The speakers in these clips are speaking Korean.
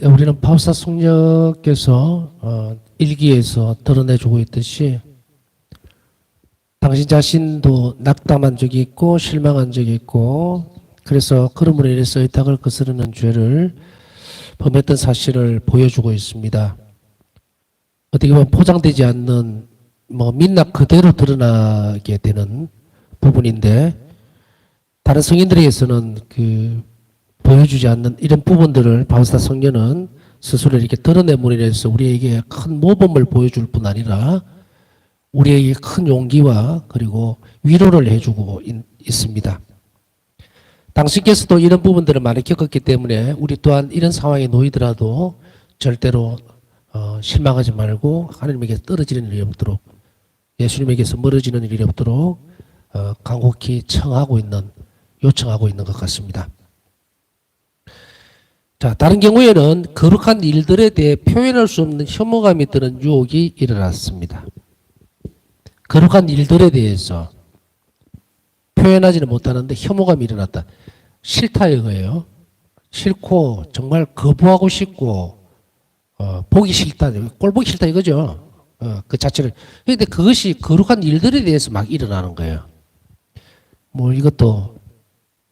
우리는 파우스타 송녀께서 일기에서 드러내주고 있듯이 당신 자신도 낙담한 적이 있고 실망한 적이 있고 그래서 그러므로 인해서 의탁을 거스르는 죄를 범했던 사실을 보여주고 있습니다. 어떻게 보면 포장되지 않는 민낯 그대로 드러나게 되는 부분인데 다른 성인들에게서는 보여주지 않는 이런 부분들을 바우스타 성녀는 스스로 이렇게 드러내므로 인해서 우리에게 큰 모범을 보여줄 뿐 아니라 우리에게 큰 용기와 그리고 위로를 해주고 있습니다. 당신께서도 이런 부분들을 많이 겪었기 때문에 우리 또한 이런 상황에 놓이더라도 절대로 실망하지 말고 하나님에게서 떨어지는 일이 없도록 예수님에게서 멀어지는 일이 없도록 간곡히 요청하고 있는 것 같습니다. 자, 다른 경우에는 거룩한 일들에 대해 표현할 수 없는 혐오감이 드는 유혹이 일어났습니다. 거룩한 일들에 대해서 표현하지는 못하는데 혐오감이 일어났다. 싫다 이거예요. 싫고 정말 거부하고 싶고 보기 싫다. 꼴 보기 싫다 이거죠. 그 자체를. 그런데 그것이 거룩한 일들에 대해서 막 일어나는 거예요. 이것도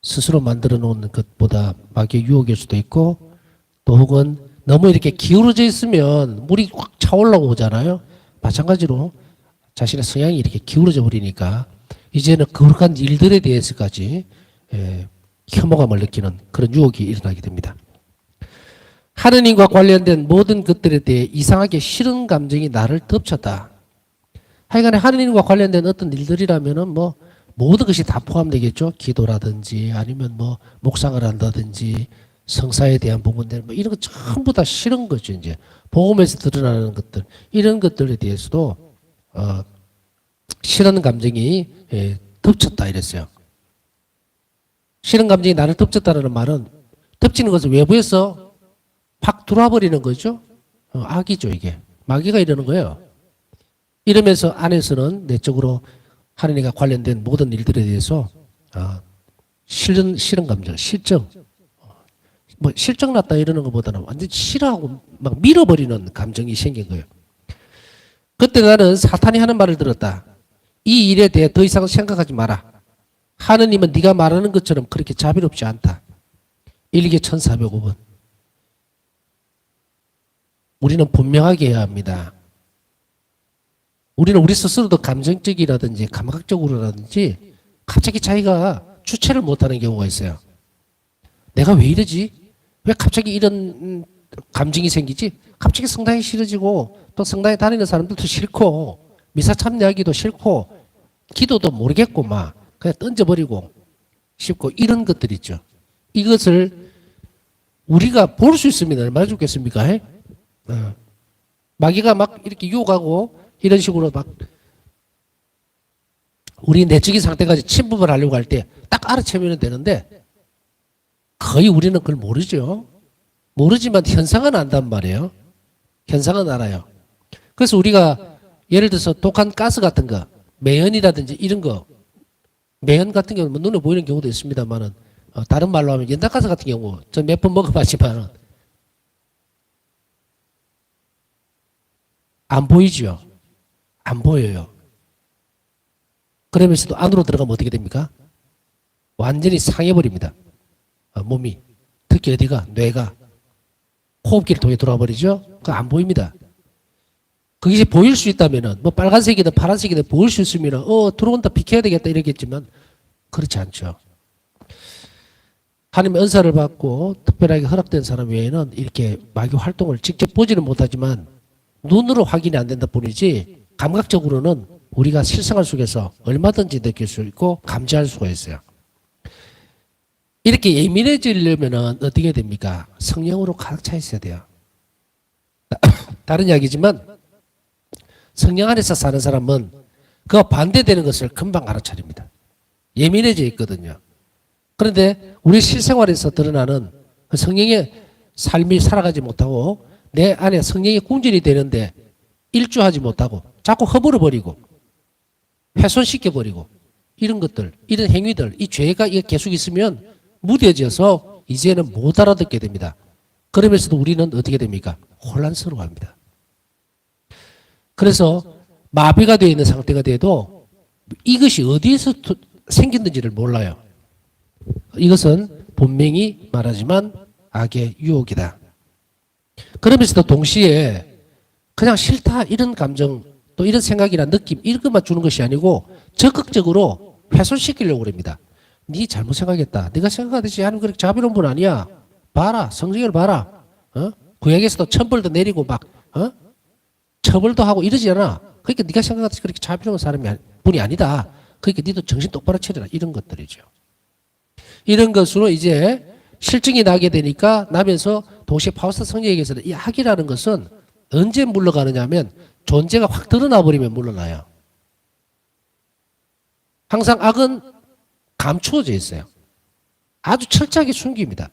스스로 만들어 놓은 것보다 마귀의 유혹일 수도 있고 또 혹은 너무 이렇게 기울어져 있으면 물이 확 차올라고 오잖아요. 마찬가지로 자신의 성향이 이렇게 기울어져 버리니까 이제는 거룩한 일들에 대해서까지 혐오감을 느끼는 그런 유혹이 일어나게 됩니다. 하느님과 관련된 모든 것들에 대해 이상하게 싫은 감정이 나를 덮쳤다. 하여간에 하느님과 관련된 어떤 일들이라면은 모든 것이 다 포함되겠죠. 기도라든지 아니면 묵상을 한다든지 성사에 대한 부분들 이런 거 전부 다 싫은 거죠. 이제 복음에서 드러나는 것들 이런 것들에 대해서도 싫은 감정이 덮쳤다 이랬어요. 싫은 감정이 나를 덮쳤다는 말은 덮치는 것은 외부에서 확 들어와 버리는 거죠. 악이죠 이게. 마귀가 이러는 거예요. 이러면서 안에서는 내적으로 하느님과 관련된 모든 일들에 대해서 싫은 감정, 실정 실정 났다 이러는 것보다는 완전 싫어하고 막 밀어버리는 감정이 생긴 거예요. 그때 나는 사탄이 하는 말을 들었다. 이 일에 대해 더 이상 생각하지 마라. 하느님은 네가 말하는 것처럼 그렇게 자비롭지 않다. 일기 1405번. 우리는 분명하게 해야 합니다. 우리는 우리 스스로도 감정적이라든지 감각적으로라든지 갑자기 자기가 주체를 못하는 경우가 있어요. 내가 왜 이러지? 왜 갑자기 이런 감정이 생기지? 갑자기 성당이 싫어지고 또 성당에 다니는 사람들도 싫고 미사 참여하기도 싫고 기도도 모르겠고 막 그냥 던져버리고 싶고 이런 것들 있죠. 이것을 우리가 볼 수 있으면 얼마나 좋겠습니까? 마귀가 막 이렇게 유혹하고 이런 식으로 막 우리 내적인 상태까지 침범을 하려고 할 때 딱 알아채면 되는데 거의 우리는 그걸 모르죠. 모르지만 현상은 안단 말이에요. 현상은 알아요. 그래서 우리가 예를 들어서 독한 가스 같은 거, 매연이라든지 이런 거, 매연 같은 경우는 눈에 보이는 경우도 있습니다만은 다른 말로 하면 연탄가스 같은 경우 저 몇 번 먹어봤지만은 안 보이죠. 안 보여요. 그러면서도 안으로 들어가면 어떻게 됩니까? 완전히 상해버립니다. 몸이. 특히 어디가? 뇌가. 호흡기를 통해 들어와 버리죠? 그거 안 보입니다. 그것이 보일 수 있다면은, 빨간색이든 파란색이든 보일 수 있으면은, 들어온다, 비켜야 되겠다, 이러겠지만, 그렇지 않죠. 하나님의 은사를 받고 특별하게 허락된 사람 외에는 이렇게 마귀 활동을 직접 보지는 못하지만, 눈으로 확인이 안 된다 뿐이지, 감각적으로는 우리가 실생활 속에서 얼마든지 느낄 수 있고, 감지할 수가 있어요. 이렇게 예민해지려면 어떻게 됩니까? 성령으로 가득 차 있어야 돼요. 다른 이야기지만 성령 안에서 사는 사람은 그와 반대되는 것을 금방 알아차립니다. 예민해져 있거든요. 그런데 우리 실생활에서 드러나는 그 성령의 삶이 살아가지 못하고 내 안에 성령의 궁전이 되는데 일주하지 못하고 자꾸 허물어버리고 훼손시켜버리고 이런 것들, 이런 행위들, 이 죄가 계속 있으면 무뎌져서 이제는 못 알아듣게 됩니다. 그러면서도 우리는 어떻게 됩니까? 혼란스러워합니다. 그래서 마비가 되어 있는 상태가 돼도 이것이 어디에서 생겼는지를 몰라요. 이것은 분명히 말하지만 악의 유혹이다. 그러면서도 동시에 그냥 싫다 이런 감정 또 이런 생각이나 느낌 이런 것만 주는 것이 아니고 적극적으로 훼손시키려고 합니다. 네 잘못 생각했다. 네가 생각하듯이 하나님 그렇게 자비로운 분 아니야. 봐라. 성경을 봐라. 구약에서도 천벌도 내리고 막 처벌도 하고 이러지 않아. 그러니까 네가 생각하듯이 그렇게 자비로운 분이 아니다. 그러니까 네도 정신 똑바로 차려라. 이런 것들이죠. 이런 것으로 이제 실증이 나게 되니까 나면서 동시에 파우스트 성령에게서는 이 악이라는 것은 언제 물러가느냐 하면 존재가 확 드러나 버리면 물러나요. 항상 악은 감추어져 있어요. 아주 철저하게 숨깁니다.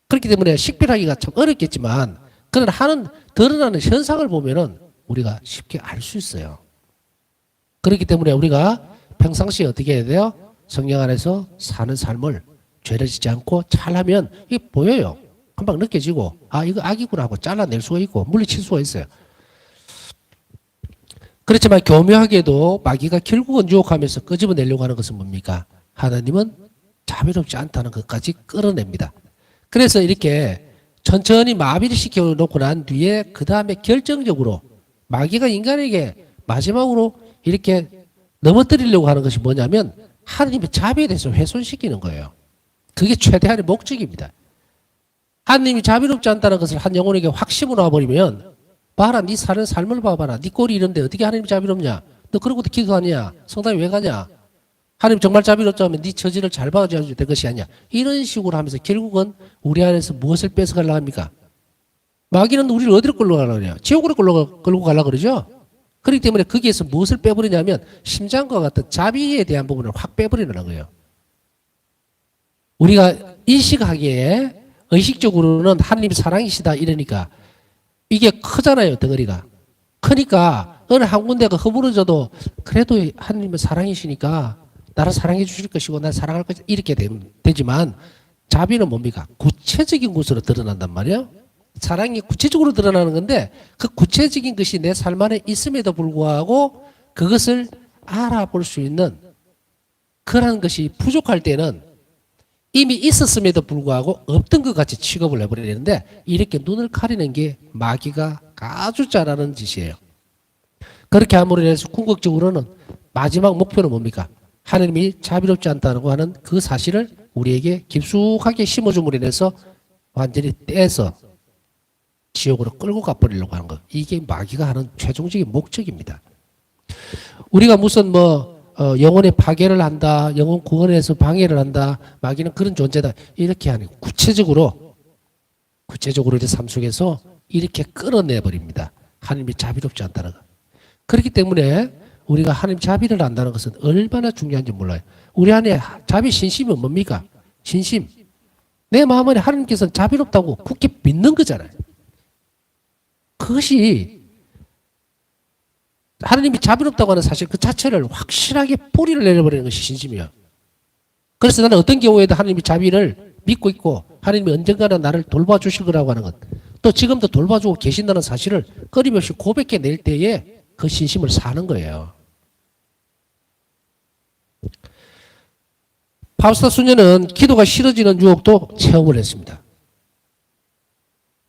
그렇기 때문에 식별하기가 참 어렵겠지만 그러나 드러나는 현상을 보면은 우리가 쉽게 알 수 있어요. 그렇기 때문에 우리가 평상시에 어떻게 해야 돼요? 성령 안에서 사는 삶을 죄를 짓지 않고 잘하면 이게 보여요. 금방 느껴지고 아 이거 악이구나 하고 잘라낼 수가 있고 물리칠 수가 있어요. 그렇지만 교묘하게도 마귀가 결국은 유혹하면서 끄집어내려고 하는 것은 뭡니까? 하나님은 자비롭지 않다는 것까지 끌어냅니다. 그래서 이렇게 천천히 마비를 시켜놓고 난 뒤에 그 다음에 결정적으로 마귀가 인간에게 마지막으로 이렇게 넘어뜨리려고 하는 것이 뭐냐면 하나님의 자비에 대해서 훼손시키는 거예요. 그게 최대한의 목적입니다. 하나님이 자비롭지 않다는 것을 한 영혼에게 확 심어놔버리면 봐라 네 사는 삶을 봐봐라. 네 꼴이 이런데 어떻게 하나님이 자비롭냐. 너 그러고도 기도하냐. 성당에 왜 가냐. 하나님 정말 자비롭다면 네 처지를 잘 봐줘야 될 것이 아니야. 이런 식으로 하면서 결국은 우리 안에서 무엇을 뺏어가려고 합니까? 마귀는 우리를 어디로 끌고 가려고 그래요? 지옥으로 끌고 가려고 그러죠? 그렇기 때문에 거기에서 무엇을 빼버리냐면 심장과 같은 자비에 대한 부분을 확 빼버리는 거예요. 우리가 인식하기에 의식적으로는 하나님이 사랑이시다 이러니까 이게 크잖아요, 덩어리가. 크니까 어느 한 군데가 허물어져도 그래도 하나님은 사랑이시니까 나를 사랑해 주실 것이고 날 사랑할 것이다 이렇게 되지만 자비는 뭡니까? 구체적인 것으로 드러난단 말이에요. 사랑이 구체적으로 드러나는 건데 그 구체적인 것이 내 삶 안에 있음에도 불구하고 그것을 알아볼 수 있는 그런 것이 부족할 때는 이미 있었음에도 불구하고 없던 것 같이 취급을 해버리는데 이렇게 눈을 가리는 게 마귀가 아주 잘하는 짓이에요. 그렇게 함으로 인해서 궁극적으로는 마지막 목표는 뭡니까? 하나님이 자비롭지 않다고 하는 그 사실을 우리에게 깊숙하게 심어줌으로 인해서 완전히 떼서 지옥으로 끌고 가버리려고 하는 것. 이게 마귀가 하는 최종적인 목적입니다. 우리가 무슨 영혼의 파괴를 한다, 영혼 구원에서 방해를 한다, 마귀는 그런 존재다. 이렇게 하는 구체적으로 이제 삶 속에서 이렇게 끌어내버립니다. 하나님이 자비롭지 않다는 것. 그렇기 때문에 우리가 하나님 자비를 안다는 것은 얼마나 중요한지 몰라요. 우리 안에 자비 신심은 뭡니까? 신심. 내 마음 안에 하나님께서는 자비롭다고 굳게 믿는 거잖아요. 그것이 하나님이 자비롭다고 하는 사실 그 자체를 확실하게 뿌리를 내려버리는 것이 신심이에요. 그래서 나는 어떤 경우에도 하나님이 자비를 믿고 있고 하나님이 언젠가는 나를 돌봐주실 거라고 하는 것, 또 지금도 돌봐주고 계신다는 사실을 끊임없이 고백해낼 때에 그 신심을 사는 거예요. 파우스타 수녀는 기도가 싫어지는 유혹도 체험을 했습니다.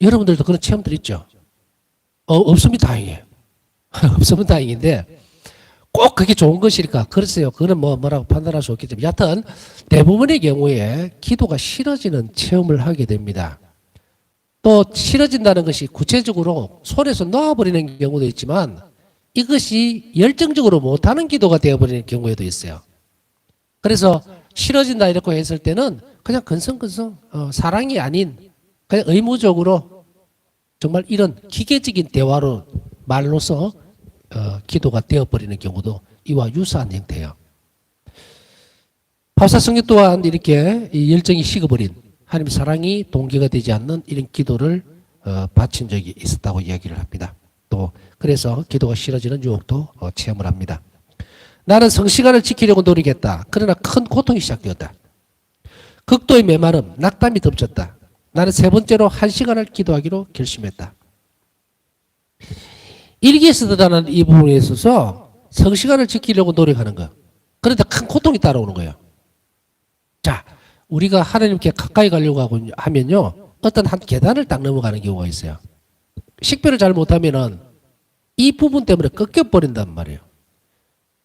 여러분들도 그런 체험들 있죠? 없으면 다행이에요. 없으면 다행인데 꼭 그게 좋은 것일까? 그렇어요. 그거는 뭐라고 판단할 수 없기 때문에 여하튼 대부분의 경우에 기도가 싫어지는 체험을 하게 됩니다. 또 싫어진다는 것이 구체적으로 손에서 놓아버리는 경우도 있지만 이것이 열정적으로 못하는 기도가 되어버리는 경우에도 있어요. 그래서 싫어진다 이렇게 했을 때는 그냥 근성근성 사랑이 아닌 그냥 의무적으로 정말 이런 기계적인 대화로 말로서 기도가 되어버리는 경우도 이와 유사한 형태예요. 파우스타 성령 또한 이렇게 이 열정이 식어버린 하나님의 사랑이 동기가 되지 않는 이런 기도를 바친 적이 있었다고 이야기를 합니다. 또 그래서 기도가 싫어지는 유혹도 체험을 합니다. 나는 성시간을 지키려고 노력했다. 그러나 큰 고통이 시작되었다. 극도의 메마름, 낙담이 덮쳤다. 나는 세 번째로 1시간을 기도하기로 결심했다. 일기에서 드러나는 이 부분에 있어서 성시간을 지키려고 노력하는 거. 그런데 큰 고통이 따라오는 거예요. 자, 우리가 하나님께 가까이 가려고 하면요. 어떤 한 계단을 딱 넘어가는 경우가 있어요. 식별을 잘 못하면은 이 부분 때문에 꺾여버린단 말이에요.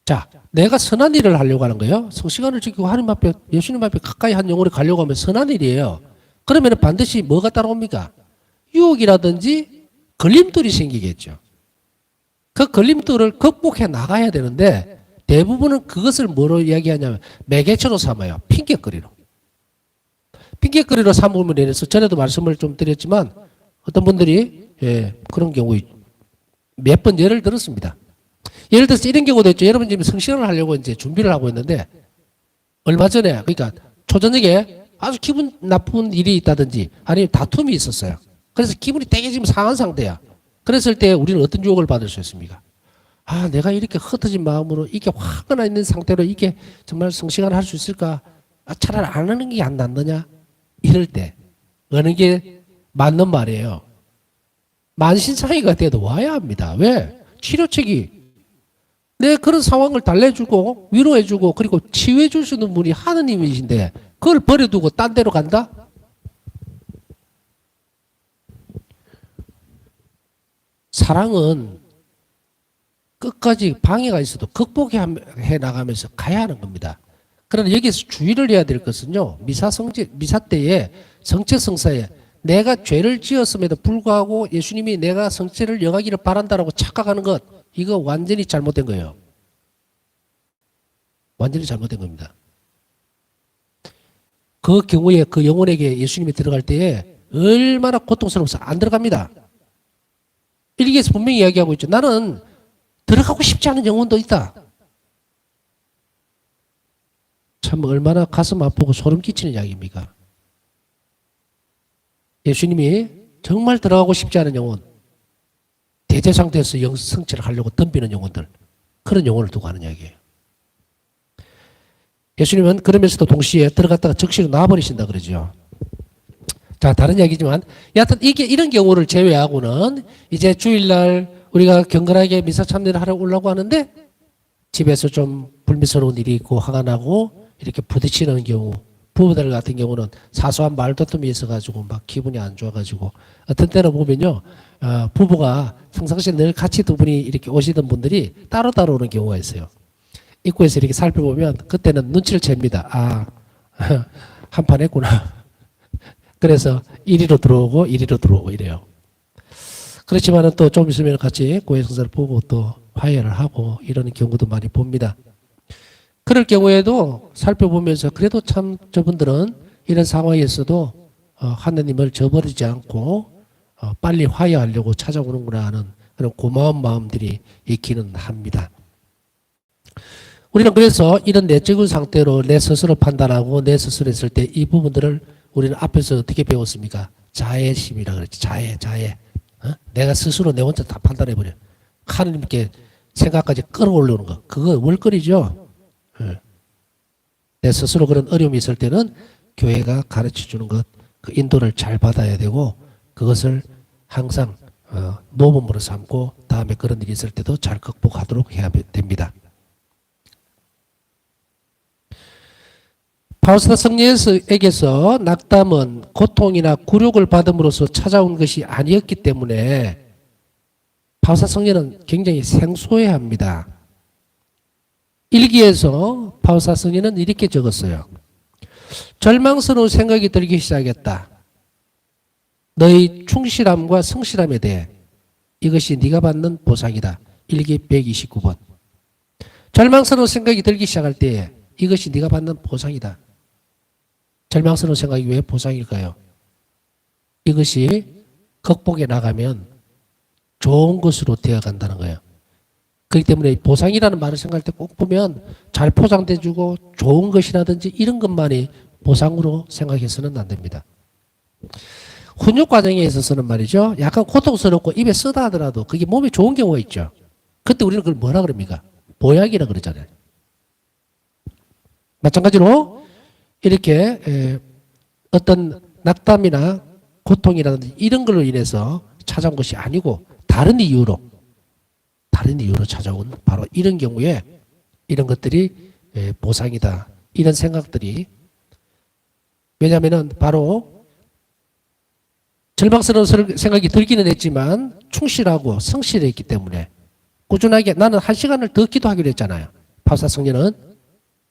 자, 내가 선한 일을 하려고 하는 거예요. 성시간을 지키고 하나님 앞에, 예수님 앞에 가까이 한 영혼이 가려고 하면 선한 일이에요. 그러면 반드시 뭐가 따라옵니까? 유혹이라든지 걸림돌이 생기겠죠. 그 걸림돌을 극복해 나가야 되는데 대부분은 그것을 뭐로 이야기하냐면 매개체로 삼아요. 핑계거리로. 핑계거리로 삼음으로 인해서 전에도 말씀을 좀 드렸지만 어떤 분들이 그런 경우 몇 번 예를 들었습니다. 예를 들어서 이런 경우도 있죠. 여러분 지금 성시간을 하려고 이제 준비를 하고 있는데 얼마 전에 그러니까 초저녁에 아주 기분 나쁜 일이 있다든지 아니면 다툼이 있었어요. 그래서 기분이 되게 지금 상한 상태야. 그랬을 때 우리는 어떤 유혹을 받을 수 있습니까? 아, 내가 이렇게 흩어진 마음으로 이게 화가 있는 상태로 이게 정말 성시간을 할 수 있을까? 아, 차라리 안 하는 게 안 낫느냐? 이럴 때 어느 게 맞는 말이에요. 만신창이가 돼도 와야 합니다. 왜? 치료책이 내 그런 상황을 달래주고 위로해주고 그리고 치유해줄 수 있는 분이 하느님이신데 그걸 버려두고 딴 데로 간다? 사랑은 끝까지 방해가 있어도 극복해 나가면서 가야 하는 겁니다. 그러나 여기서 주의를 해야 될 것은요. 미사 때에 성체성사에 내가 죄를 지었음에도 불구하고 예수님이 내가 성체를 영하기를 바란다라고 착각하는 것 이거 완전히 잘못된 거예요. 완전히 잘못된 겁니다. 그 경우에 그 영혼에게 예수님이 들어갈 때에 얼마나 고통스러워서 안 들어갑니다. 일기에서 분명히 이야기하고 있죠. 나는 들어가고 싶지 않은 영혼도 있다. 참 얼마나 가슴 아프고 소름 끼치는 이야기입니까? 예수님이 정말 들어가고 싶지 않은 영혼, 대제 상태에서 성체를 하려고 덤비는 영혼들, 그런 영혼을 두고 하는 이야기예요. 예수님은 그러면서도 동시에 들어갔다가 즉시로 나와버리신다 그러죠. 자, 다른 이야기지만 여하튼 이런 경우를 제외하고는 이제 주일날 우리가 경건하게 미사 참여를 하러 오려고 하는데 집에서 좀 불미스러운 일이 있고 화가 나고 이렇게 부딪히는 경우 부부들 같은 경우는 사소한 말다툼이 있어가지고 막 기분이 안 좋아가지고 어떤 때는 보면요 부부가 평상시에 늘 같이 두 분이 이렇게 오시던 분들이 따로따로 오는 경우가 있어요. 입구에서 이렇게 살펴보면 그때는 눈치를 챕니다. 아 한판 했구나. 그래서 이리로 들어오고 이리로 들어오고 이래요. 그렇지만은 또 좀 있으면 같이 고해 성사를 보고 또 화해를 하고 이러는 경우도 많이 봅니다. 그럴 경우에도 살펴보면서 그래도 참 저분들은 이런 상황에서도 하느님을 저버리지 않고 빨리 화해하려고 찾아오는구나 하는 그런 고마운 마음들이 있기는 합니다. 우리는 그래서 이런 내적인 상태로 내 스스로 판단하고 내 스스로 했을 때 이 부분들을 우리는 앞에서 어떻게 배웠습니까? 자애심이라 그랬지. 자애. 내가 스스로 내 혼자 다 판단해버려. 하느님께 생각까지 끌어올리는 거. 그거 월거리죠. 내 스스로 그런 어려움이 있을 때는 교회가 가르쳐주는 것, 그 인도를 잘 받아야 되고 그것을 항상 모범으로 삼고 다음에 그런 일이 있을 때도 잘 극복하도록 해야 됩니다. 바울사도 성령에게서 낙담은 고통이나 굴욕을 받음으로써 찾아온 것이 아니었기 때문에 바울사 성령은 굉장히 생소해합니다. 일기에서 바울사 성령은 이렇게 적었어요. 절망스러운 생각이 들기 시작했다. 너의 충실함과 성실함에 대해 이것이 네가 받는 보상이다. 일기 129번. 절망스러운 생각이 들기 시작할 때에 이것이 네가 받는 보상이다. 절망스러운 생각이 왜 보상일까요? 이것이 극복해 나가면 좋은 것으로 되어간다는 거예요. 그렇기 때문에 보상이라는 말을 생각할 때 꼭 보면 잘 포장돼주고 좋은 것이라든지 이런 것만이 보상으로 생각해서는 안 됩니다. 훈육 과정에 있어서는 말이죠. 약간 고통스럽고 입에 쓰다 하더라도 그게 몸에 좋은 경우가 있죠. 그때 우리는 그걸 뭐라 그럽니까? 보약이라 그러잖아요. 마찬가지로 이렇게 어떤 낙담이나 고통이라든지 이런 걸로 인해서 찾아온 것이 아니고 다른 이유로 찾아온 바로 이런 경우에 이런 것들이 보상이다. 이런 생각들이 왜냐하면 바로 절망스러운 생각이 들기는 했지만 충실하고 성실했기 때문에 꾸준하게 나는 1시간을 더 기도하기로 했잖아요. 바울사성녀는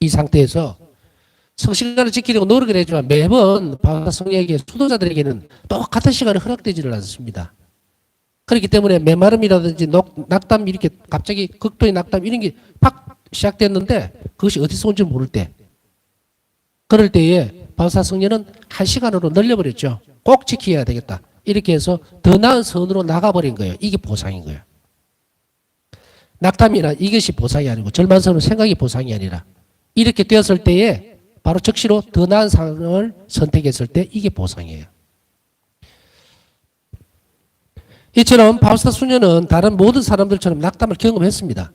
이 상태에서 성시간을 지키려고 노력을 했지만 매번 바울사성녀에게 수도자들에게는 똑같은 시간이 허락되지를 않습니다. 그렇기 때문에 메마름이라든지 낙담 이렇게 갑자기 극도의 낙담 이런 게 팍 시작됐는데 그것이 어디서 온지 모를 때 그럴 때에 바울사성녀는 1시간으로 늘려버렸죠. 꼭 지켜야 되겠다. 이렇게 해서 더 나은 선으로 나가버린 거예요. 이게 보상인 거예요. 낙담이나 이것이 보상이 아니고 절망스러운 생각이 보상이 아니라 이렇게 되었을 때에 바로 즉시로 더 나은 상을 선택했을 때 이게 보상이에요. 이처럼 바울사성녀는 다른 모든 사람들처럼 낙담을 경험했습니다.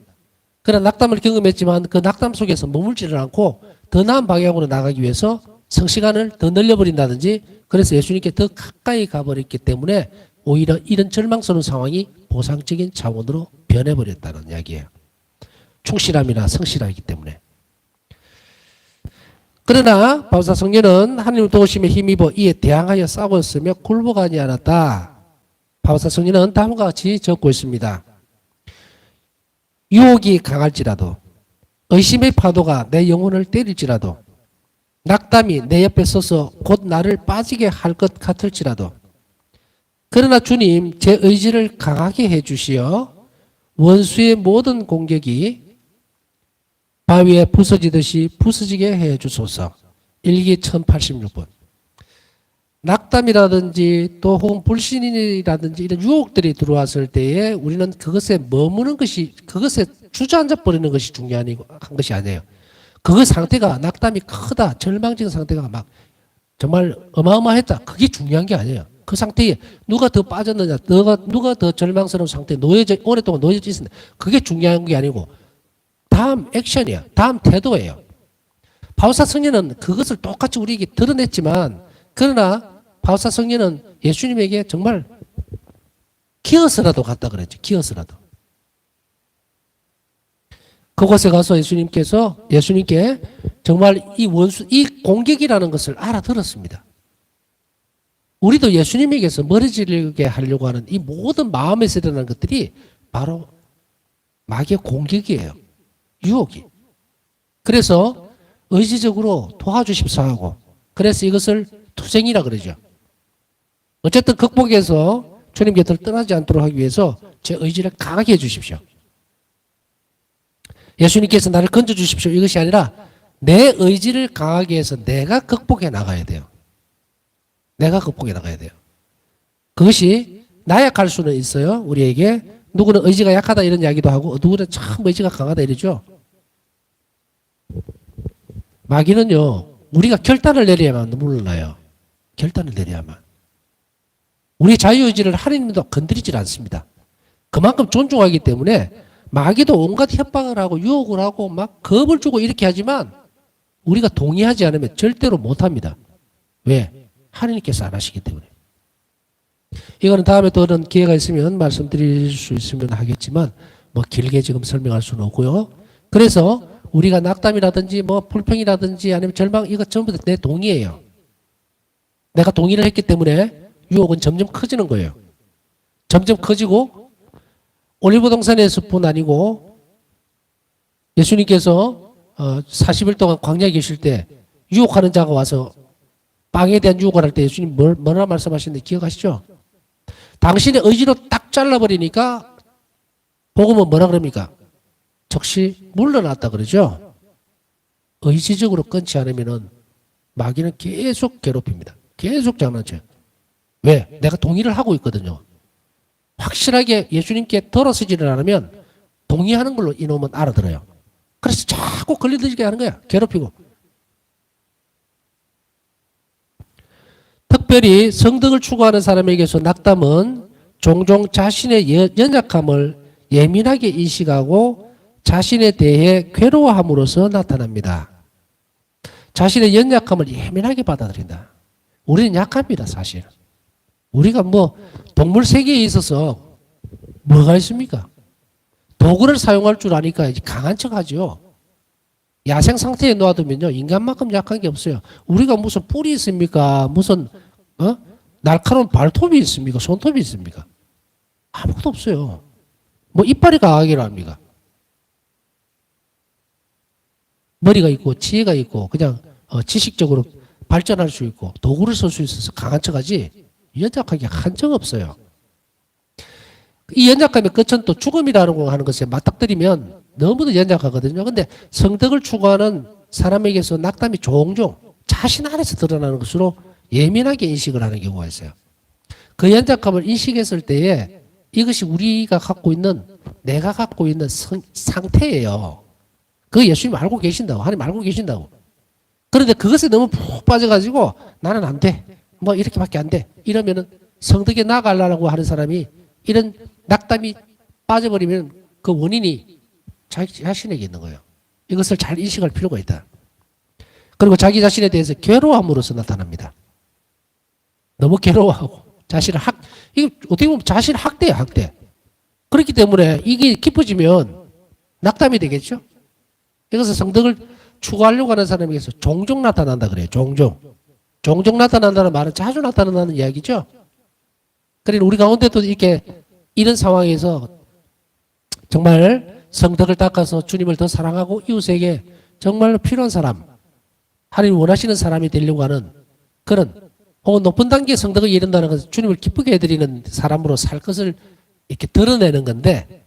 그런 낙담을 경험했지만 그 낙담 속에서 머물지를 않고 더 나은 방향으로 나가기 위해서 성시간을 더 늘려버린다든지 그래서 예수님께 더 가까이 가버렸기 때문에 오히려 이런 절망스러운 상황이 보상적인 차원으로 변해버렸다는 이야기예요. 충실함이나 성실하기 때문에. 그러나 바울사성녀는 하나님 도우심에 힘입어 이에 대항하여 싸웠으며 굴복하지 않았다. 바울사성녀는 다음과 같이 적고 있습니다. 유혹이 강할지라도 의심의 파도가 내 영혼을 때릴지라도 낙담이 내 옆에 서서 곧 나를 빠지게 할 것 같을지라도 그러나 주님 제 의지를 강하게 해주시어 원수의 모든 공격이 바위에 부서지듯이 부서지게 해주소서. 일기 1086번. 낙담이라든지 또 혹은 불신이라든지 이런 유혹들이 들어왔을 때에 우리는 그것에 머무는 것이 그것에 주저앉아 버리는 것이 중요한 것이 아니에요. 그 상태가 낙담이 크다 절망적인 상태가 막 정말 어마어마했다 그게 중요한 게 아니에요. 그 상태에 누가 더 빠졌느냐 누가 더 절망스러운 상태에 오랫동안 놓여져 있었는데 그게 중요한 게 아니고 다음 액션이야. 다음 태도예요. 바울사성녀는 그것을 똑같이 우리에게 드러냈지만 그러나 바울사성녀는 예수님에게 정말 기어서라도 갔다 그랬죠. 기어서라도. 그곳에 가서 예수님께 정말 이 공격이라는 것을 알아들었습니다. 우리도 예수님에게서 멀어지게 하려고 하는 이 모든 마음에서 일어나는 것들이 바로 마귀의 공격이에요. 유혹이. 그래서 의지적으로 도와주십사 하고 그래서 이것을 투쟁이라 그러죠. 어쨌든 극복해서 주님 곁을 떠나지 않도록 하기 위해서 제 의지를 강하게 해주십시오. 예수님께서 나를 건져주십시오. 이것이 아니라 내 의지를 강하게 해서 내가 극복해 나가야 돼요. 내가 극복해 나가야 돼요. 그것이 나약할 수는 있어요. 우리에게. 누구는 의지가 약하다 이런 이야기도 하고 누구는 참 의지가 강하다 이러죠. 마귀는요. 우리가 결단을 내려야만 물러나요. 결단을 내려야만. 우리 자유의지를 하나님도 건드리질 않습니다. 그만큼 존중하기 때문에 마귀도 온갖 협박을 하고 유혹을 하고 막 겁을 주고 이렇게 하지만 우리가 동의하지 않으면 절대로 못합니다. 왜? 하나님께서 안 하시기 때문에. 이거는 다음에 또 그런 기회가 있으면 말씀드릴 수 있으면 하겠지만 뭐 길게 지금 설명할 수는 없고요. 그래서 우리가 낙담이라든지 뭐 불평이라든지 아니면 절망 이거 전부 다 내 동의예요. 내가 동의를 했기 때문에 유혹은 점점 커지는 거예요. 점점 커지고 올리브 동산에서뿐 아니고 예수님께서 40일 동안 광야에 계실 때 유혹하는 자가 와서 빵에 대한 유혹을 할 때 예수님 뭐라 말씀하시는데 기억하시죠? 당신의 의지로 딱 잘라버리니까 복음은 뭐라 그럽니까? 즉시 물러났다 그러죠? 의지적으로 끊지 않으면은 마귀는 계속 괴롭힙니다. 계속 장난쳐요. 왜? 내가 동의를 하고 있거든요. 확실하게 예수님께 들어서지를 않으면 동의하는 걸로 이놈은 알아들어요. 그래서 자꾸 걸리들게 하는 거야. 괴롭히고. 특별히 성덕을 추구하는 사람에게서 낙담은 종종 자신의 연약함을 예민하게 인식하고 자신에 대해 괴로워함으로써 나타납니다. 자신의 연약함을 예민하게 받아들인다. 우리는 약합니다, 사실. 우리가 뭐 동물 세계에 있어서 뭐가 있습니까? 도구를 사용할 줄 아니까 강한 척 하죠. 야생 상태에 놓아두면요, 인간만큼 약한 게 없어요. 우리가 무슨 뿔이 있습니까? 무슨, 날카로운 발톱이 있습니까? 손톱이 있습니까? 아무것도 없어요. 뭐 이빨이 강하기로 합니까? 머리가 있고, 지혜가 있고, 그냥, 지식적으로 발전할 수 있고, 도구를 쓸 수 있어서 강한 척 하지, 연약하게 한 적 없어요. 이 연약함의 끝은 또 죽음이라고 하는 것에 맞닥뜨리면 너무도 연약하거든요. 근데 성덕을 추구하는 사람에게서 낙담이 종종 자신 안에서 드러나는 것으로 예민하게 인식을 하는 경우가 있어요. 그 연약함을 인식했을 때에 이것이 우리가 갖고 있는, 내가 갖고 있는 상태예요. 그 예수님 알고 계신다고, 하나님 알고 계신다고. 그런데 그것에 너무 푹 빠져가지고 나는 안 돼. 뭐 이렇게밖에 안 돼. 이러면은 성덕에 나아가려고 하는 사람이 이런 낙담이 빠져버리면 그 원인이 자기 자신에게 있는 거예요. 이것을 잘 인식할 필요가 있다. 그리고 자기 자신에 대해서 괴로움으로써 나타납니다. 너무 괴로워하고 자신을 이게 어떻게 보면 자신 학대예요, 학대. 그렇기 때문에 이게 깊어지면 낙담이 되겠죠. 이것을 성덕을 추구하려고 하는 사람에게서 종종 나타난다 그래요. 종종. 종종 나타난다는 말은 자주 나타난다는 이야기죠. 그러니 우리 가운데도 이렇게 이런 상황에서 정말 성덕을 닦아서 주님을 더 사랑하고 이웃에게 정말로 필요한 사람, 하나님 원하시는 사람이 되려고 하는 그런 혹은 높은 단계의 성덕을 이룬다는 것은 주님을 기쁘게 해드리는 사람으로 살 것을 이렇게 드러내는 건데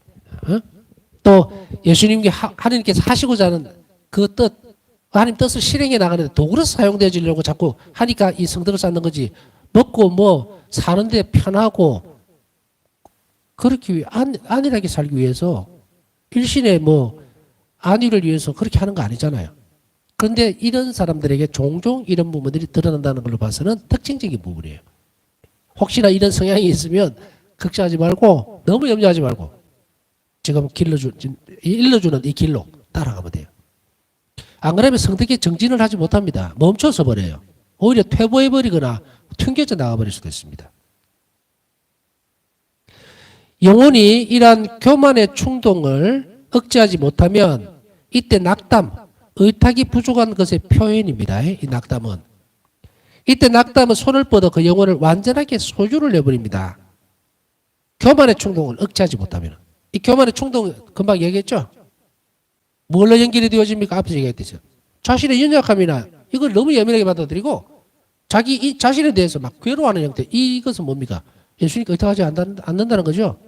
또 예수님께 하나님께서 하시고자 하는 그 뜻, 하나님 뜻을 실행해 나가는데 도구로 사용되어지려고 자꾸 하니까 이 성덕을 쌓는 거지. 먹고 뭐 사는데 편하고 그렇게 안일하게 살기 위해서 일신의 뭐 안위를 위해서 그렇게 하는 거 아니잖아요. 그런데 이런 사람들에게 종종 이런 부분들이 드러난다는 걸로 봐서는 특징적인 부분이에요. 혹시나 이런 성향이 있으면 걱정하지 말고 너무 염려하지 말고 지금 일러주는 이 길로 따라가면 돼요. 안 그러면 성덕에 정진을 하지 못합니다. 멈춰서 버려요. 오히려 퇴보해버리거나 튕겨져 나가버릴 수도 있습니다. 영혼이 이러한 교만의 충동을 억제하지 못하면 이때 낙담, 의탁이 부족한 것의 표현입니다. 이 낙담은. 이때 낙담은 손을 뻗어 그 영혼을 완전하게 소유를 내버립니다. 교만의 충동을 억제하지 못하면. 이 교만의 충동 금방 얘기했죠? 뭘로 연결이 되어집니까? 앞에서 얘기했듯이. 자신의 연약함이나 이걸 너무 예민하게 받아들이고 자기 자신에 대해서 막 괴로워하는 형태. 이것은 뭡니까? 예수님께 의탁하지 않는다는 거죠.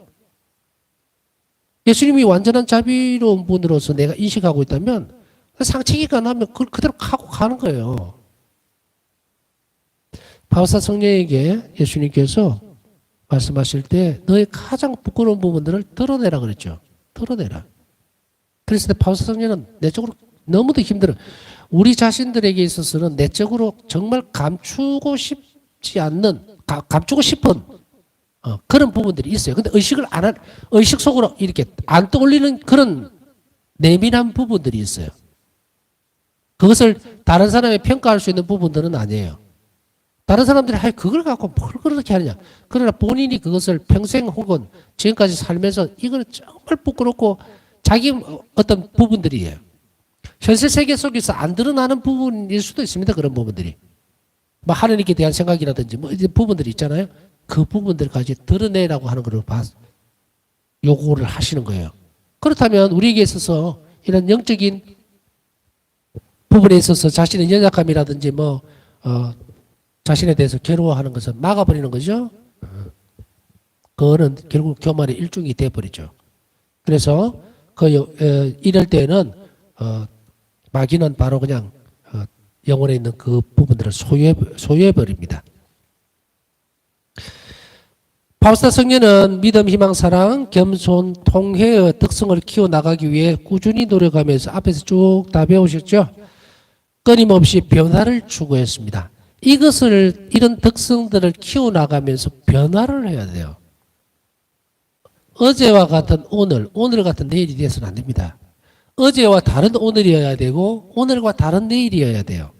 예수님이 완전한 자비로운 분으로서 내가 인식하고 있다면 상처기가 나면 그걸 그대로 하고 가는 거예요. 바오사 성녀에게 예수님께서 말씀하실 때 너의 가장 부끄러운 부분들을 드러내라 그랬죠. 드러내라. 그래서 바오사 성녀는 내적으로 너무도 힘들어. 우리 자신들에게 있어서는 내적으로 정말 감추고 싶지 않는, 감추고 싶은 그런 부분들이 있어요. 근데 의식 속으로 이렇게 안 떠올리는 그런 내민한 부분들이 있어요. 그것을 다른 사람이 평가할 수 있는 부분들은 아니에요. 다른 사람들이 그걸 갖고 뭘 그렇게 하느냐. 그러나 본인이 그것을 평생 혹은 지금까지 살면서 이거는 정말 부끄럽고 자기 어떤 부분들이에요. 현실 세계 속에서 안 드러나는 부분일 수도 있습니다. 그런 부분들이. 뭐 하느님께 대한 생각이라든지 뭐 이런 부분들이 있잖아요. 그 부분들까지 드러내라고 하는 것을 요구를 하시는 거예요. 그렇다면 우리에게 있어서 이런 영적인 부분에 있어서 자신의 연약함이라든지 자신에 대해서 괴로워하는 것을 막아버리는 거죠. 그거는 결국 교만의 일종이 되어버리죠. 그래서 이럴 때는 마귀는 바로 그냥 영혼에 있는 그 부분들을 소유해버립니다. 바오사 성녀는 믿음, 희망, 사랑, 겸손, 통회의 특성을 키워나가기 위해 꾸준히 노력하면서 앞에서 쭉 다 배우셨죠? 끊임없이 변화를 추구했습니다. 이런 특성들을 키워나가면서 변화를 해야 돼요. 어제와 같은 오늘 같은 내일이 돼서는 안 됩니다. 어제와 다른 오늘이어야 되고 오늘과 다른 내일이어야 돼요.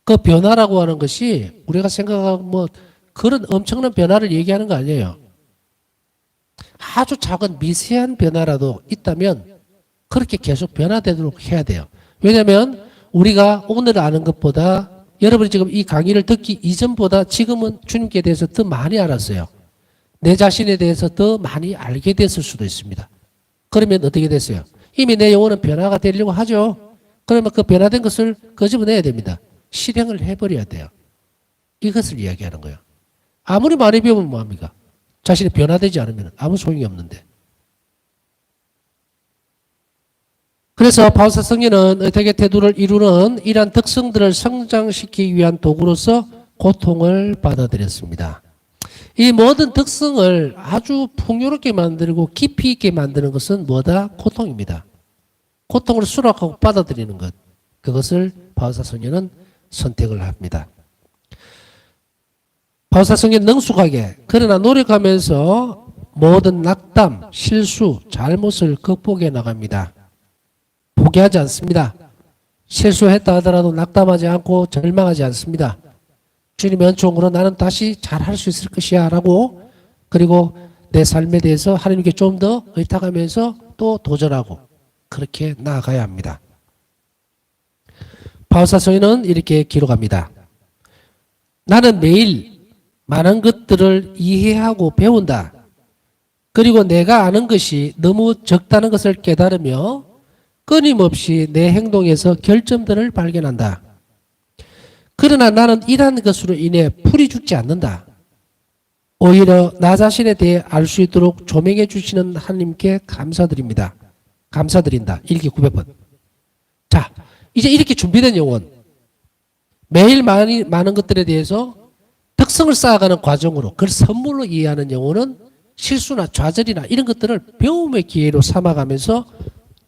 그 변화라고 하는 것이 우리가 생각하고 그런 엄청난 변화를 얘기하는 거 아니에요. 아주 작은 미세한 변화라도 있다면 그렇게 계속 변화되도록 해야 돼요. 왜냐하면 우리가 오늘 아는 것보다 여러분이 지금 이 강의를 듣기 이전보다 지금은 주님께 대해서 더 많이 알았어요. 내 자신에 대해서 더 많이 알게 됐을 수도 있습니다. 그러면 어떻게 됐어요? 이미 내 영혼은 변화가 되려고 하죠. 그러면 그 변화된 것을 끄집어내야 됩니다. 실행을 해버려야 돼요. 이것을 이야기하는 거예요. 아무리 많이 배우면 뭐합니까? 자신이 변화되지 않으면 아무 소용이 없는데. 그래서 바울사 성령은 의탁의 태도를 이루는 이러한 특성들을 성장시키기 위한 도구로서 고통을 받아들였습니다. 이 모든 특성을 아주 풍요롭게 만들고 깊이 있게 만드는 것은 뭐다? 고통입니다. 고통을 수락하고 받아들이는 것. 그것을 바울사 성령은 선택을 합니다. 바울사 성령은 능숙하게 그러나 노력하면서 모든 낙담, 실수, 잘못을 극복해 나갑니다. 포기하지 않습니다. 실수했다 하더라도 낙담하지 않고 절망하지 않습니다. 주님의 은총으로 나는 다시 잘할 수 있을 것이야 라고, 그리고 내 삶에 대해서 하나님께 좀 더 의탁하면서 또 도전하고 그렇게 나아가야 합니다. 바울사서에는 이렇게 기록합니다. 나는 매일 많은 것들을 이해하고 배운다. 그리고 내가 아는 것이 너무 적다는 것을 깨달으며 끊임없이 내 행동에서 결점들을 발견한다. 그러나 나는 이러한 것으로 인해 풀이 죽지 않는다. 오히려 나 자신에 대해 알 수 있도록 조명해 주시는 하나님께 감사드립니다. 감사드린다. 일기 900번. 자, 이제 이렇게 준비된 영혼. 매일 많은 것들에 대해서 특성을 쌓아가는 과정으로 그걸 선물로 이해하는 영혼은 실수나 좌절이나 이런 것들을 배움의 기회로 삼아가면서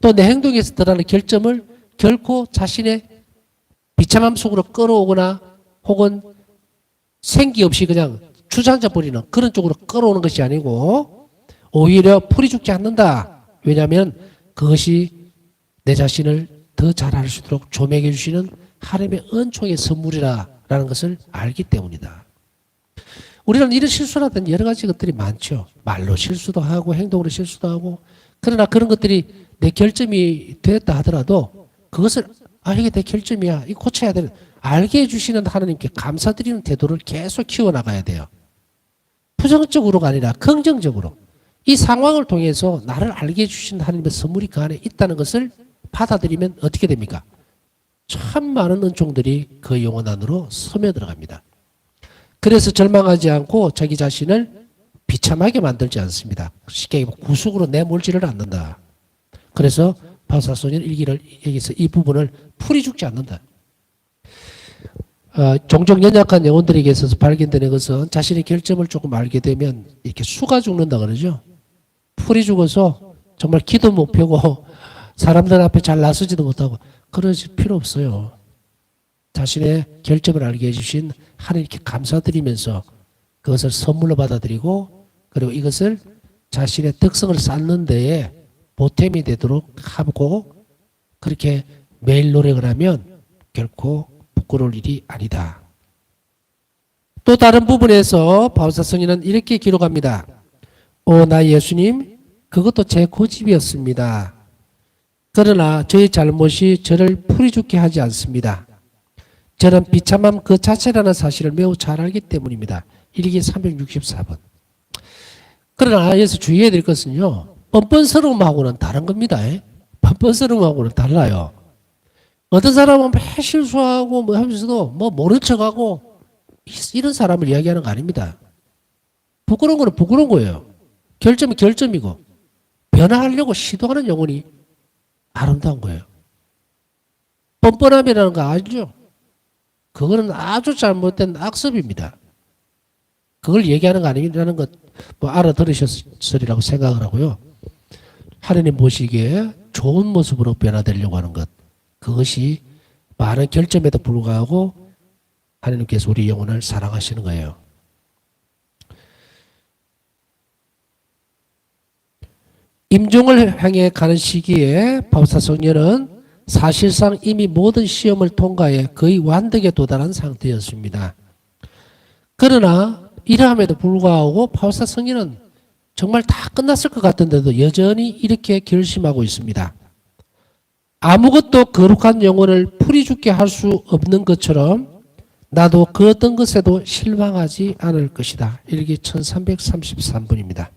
또 내 행동에서 드러나는 결점을 결코 자신의 비참함 속으로 끌어오거나 혹은 생기 없이 그냥 주저앉아 버리는 그런 쪽으로 끌어오는 것이 아니고 오히려 풀이 죽지 않는다. 왜냐하면 그것이 내 자신을 더 잘할 수 있도록 조명해 주시는 하나님의 은총의 선물이라는 것을 알기 때문이다. 우리는 이런 실수라든 여러 가지 것들이 많죠. 말로 실수도 하고 행동으로 실수도 하고, 그러나 그런 것들이 내 결점이 되었다 하더라도 그것을 이게 내 결점이야. 이거 고쳐야 되는, 알게 해주시는 하나님께 감사드리는 태도를 계속 키워나가야 돼요. 부정적으로가 아니라 긍정적으로 이 상황을 통해서 나를 알게 해주신 하나님의 선물이 그 안에 있다는 것을 받아들이면 어떻게 됩니까? 참 많은 은총들이 그 영혼 안으로 스며들어갑니다. 그래서 절망하지 않고 자기 자신을 비참하게 만들지 않습니다. 쉽게 구속으로 내몰지를 않는다. 그래서 바울사도는 일기를 여기서 이 부분을 풀이 죽지 않는다. 종종 연약한 영혼들에게 있어서 발견되는 것은 자신의 결점을 조금 알게 되면 이렇게 수가 죽는다 그러죠. 풀이 죽어서 정말 기도 못 펴고 사람들 앞에 잘 나서지도 못하고 그러실 필요 없어요. 자신의 결점을 알게 해주신 하나님께 감사드리면서 그것을 선물로 받아들이고 그리고 이것을 자신의 특성을 쌓는 데에 보탬이 되도록 하고 그렇게 매일 노력을 하면 결코 부끄러울 일이 아니다. 또 다른 부분에서 바울사 성인은 이렇게 기록합니다. 나 예수님, 그것도 제 고집이었습니다. 그러나 저의 잘못이 저를 풀이 죽게 하지 않습니다. 저는 비참함 그 자체라는 사실을 매우 잘 알기 때문입니다. 일기 364번. 그러나 여기서 주의해야 될 것은요. 뻔뻔스러움하고는 다른 겁니다. 뻔뻔스러움하고는 달라요. 어떤 사람은 매 실수하고 뭐 하면서도 뭐 모른 척하고 이런 사람을 이야기하는 거 아닙니다. 부끄러운 거는 부끄러운 거예요. 결점이 결점이고 변화하려고 시도하는 영혼이 아름다운 거예요. 뻔뻔함이라는 거 알죠? 그거는 아주 잘못된 악습입니다. 그걸 얘기하는 거 아니라는 것 뭐 알아들으셨으리라고 생각을 하고요. 하나님 보시기에 좋은 모습으로 변화되려고 하는 것, 그것이 많은 결점에도 불구하고 하나님께서 우리 영혼을 사랑하시는 거예요. 임종을 향해 가는 시기에 바울사 성령은 사실상 이미 모든 시험을 통과해 거의 완덕에 도달한 상태였습니다. 그러나 이러함에도 불구하고 파우스타 성인은 정말 다 끝났을 것 같은데도 여전히 이렇게 결심하고 있습니다. 아무것도 거룩한 영혼을 풀이 죽게 할 수 없는 것처럼 나도 그 어떤 것에도 실망하지 않을 것이다. 일기 1333분입니다.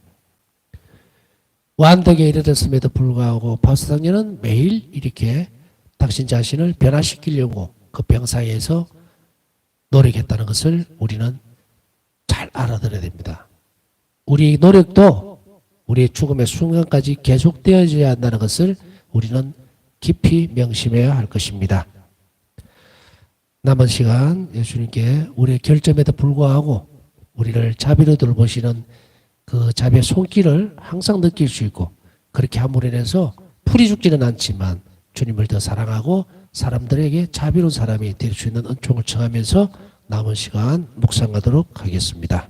완덕에 이르렀음에도 불구하고 파우스타 성인은 매일 이렇게 당신 자신을 변화시키려고 그 병사에서 노력했다는 것을 우리는 잘 알아들어야 됩니다. 우리 노력도 우리의 죽음의 순간까지 계속되어져야 한다는 것을 우리는 깊이 명심해야 할 것입니다. 남은 시간 예수님께 우리의 결점에도 불구하고 우리를 자비로 돌보시는 그 자비의 손길을 항상 느낄 수 있고 그렇게 함으로 인해서 풀이 죽지는 않지만 주님을 더 사랑하고 사람들에게 자비로운 사람이 될 수 있는 은총을 청하면서 남은 시간 묵상하도록 하겠습니다.